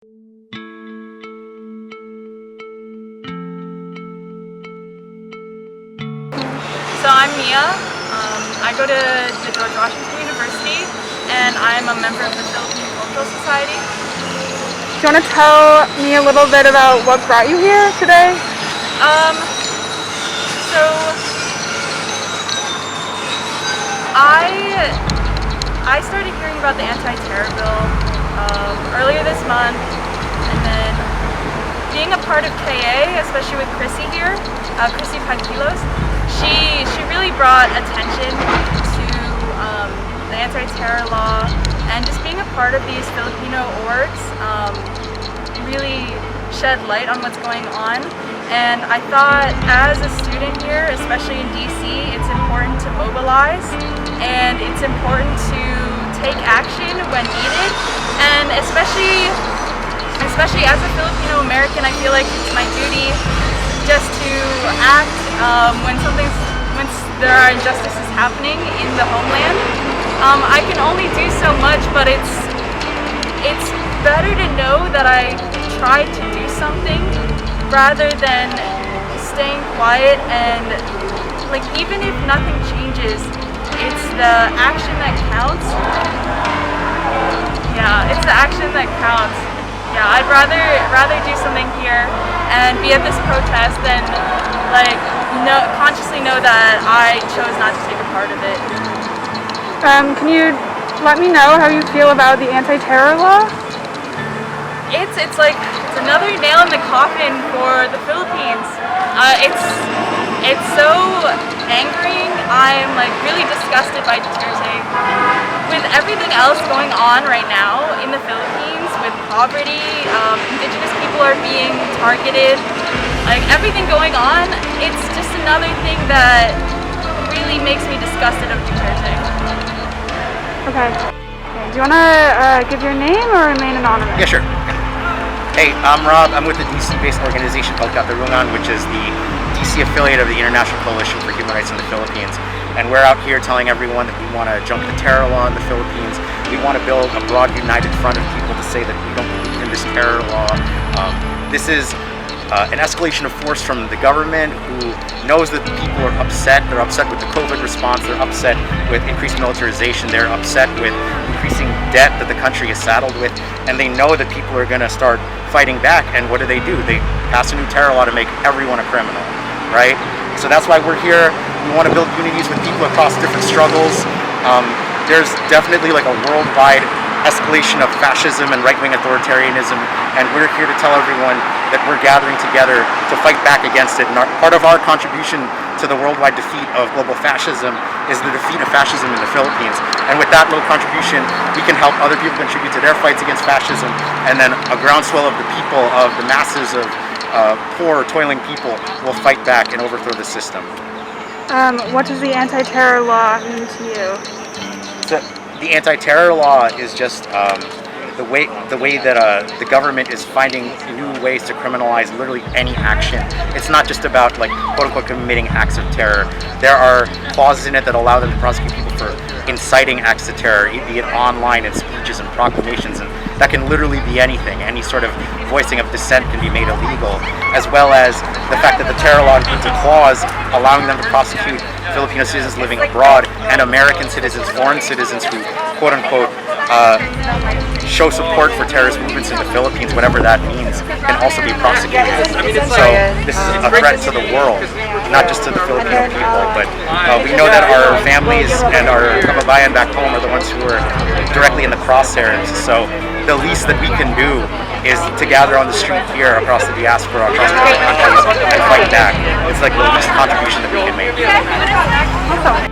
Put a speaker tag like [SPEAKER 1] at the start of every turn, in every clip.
[SPEAKER 1] So I'm Mia. I go to the George Washington University, and I'm a member of the Philippine Cultural Society.
[SPEAKER 2] Do you want to tell me a little bit about what brought you here today?
[SPEAKER 1] So I started hearing about the anti-terror bill earlier this month, and then being a part of KA, especially with Chrissy here, Chrissy Paquilos, she really brought attention to the anti-terror law, and just being a part of these Filipino orgs really shed light on what's going on. And I thought, as a student here, especially in DC, it's important to mobilize, and it's important to take action when needed. And especially as a Filipino American, I feel like it's my duty just to act when there are injustices happening in the homeland. I can only do so much, but it's better to know that I tried to do something rather than staying quiet. And like, even if nothing changes, it's the action that counts. Yeah, it's the action that counts. Yeah, I'd rather do something here and be at this protest than consciously know that I chose not to take a part of it.
[SPEAKER 2] Can you let me know how you feel about the anti-terror law?
[SPEAKER 1] It's another nail in the coffin for the Philippines. It's so angering. I'm really disgusted by Duterte. With everything else going on right now in the Philippines, with poverty, indigenous people are being targeted, everything going on, it's just another thing that really makes me disgusted of Duterte.
[SPEAKER 2] Okay. Do you want to give your name or remain anonymous?
[SPEAKER 3] Yeah, sure. Hey, I'm Rob. I'm with the DC-based organization called Katarungan, which is the DC affiliate of the International Coalition for Human Rights in the Philippines. And we're out here telling everyone that we want to jump the terror law in the Philippines. We want to build a broad, united front of people to say that we don't believe in this terror law. This is an escalation of force from the government, who knows that the people are upset. They're upset with the COVID response. They're upset with increased militarization. They're upset with increasing debt that the country is saddled with. And they know that people are going to start fighting back. And what do? They pass a new terror law to make everyone a criminal, right? So that's why we're here. We want to build unities with people across different struggles. There's definitely a worldwide escalation of fascism and right-wing authoritarianism, and we're here to tell everyone that we're gathering together to fight back against it. And part of our contribution to the worldwide defeat of global fascism is the defeat of fascism in the Philippines. And with that little contribution, we can help other people contribute to their fights against fascism, and then a groundswell of the people, of the masses of poor, toiling people will fight back and overthrow the system.
[SPEAKER 2] What does the anti-terror law mean to you?
[SPEAKER 3] So, the anti-terror law is just the way that the government is finding new ways to criminalize literally any action. It's not just about quote-unquote committing acts of terror. There are clauses in it that allow them to prosecute people for inciting acts of terror, be it online in speeches and proclamations, and that can literally be anything. Any sort of voicing of dissent can be made illegal, as well as the fact that the terror law includes a clause allowing them to prosecute Filipino citizens living abroad and American citizens, foreign citizens who quote-unquote show support for terrorist movements in the Philippines, whatever that means, can also be prosecuted. So this is a threat to the world, not just to the Filipino people, but we know that our families and our kababayan back home are the ones who are directly in the crosshairs. So the least that we can do is to gather on the street here across the diaspora, across the other countries, and fight back. It's the least contribution that we can make.
[SPEAKER 2] Awesome.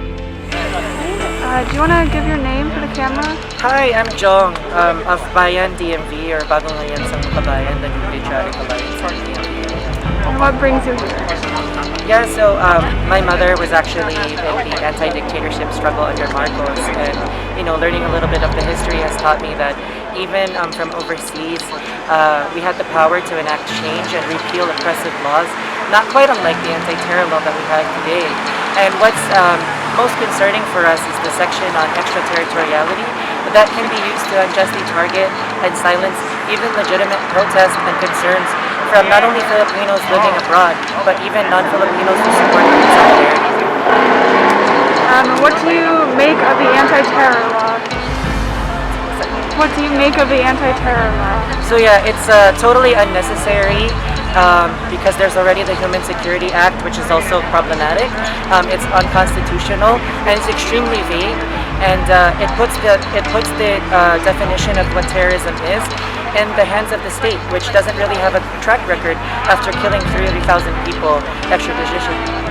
[SPEAKER 2] Do you want to give your name for the camera?
[SPEAKER 4] Hi, I'm Jong of BAYAN DMV, or Bagong Alyansang Makabayan, the new patriotic alliance on DMV.
[SPEAKER 2] And what brings you here?
[SPEAKER 4] Yeah, so my mother was actually in the anti-dictatorship struggle under Marcos, and learning a little bit of the history has taught me that even from overseas, we had the power to enact change and repeal oppressive laws, not quite unlike the anti-terror law that we have today. And what's most concerning for us is the section on extraterritoriality that can be used to unjustly target and silence even legitimate protests and concerns from not only Filipinos living abroad, but even non-Filipinos who support the solidarity.
[SPEAKER 2] What do you make of the anti-terror law? What do you make of the anti-terror law?
[SPEAKER 4] So yeah, it's totally unnecessary because there's already the Human Security Act, which is also problematic. It's unconstitutional and it's extremely vague, and it puts the definition of what terrorism is in the hands of the state, which doesn't really have a track record after killing 30,000 people extrajudicially.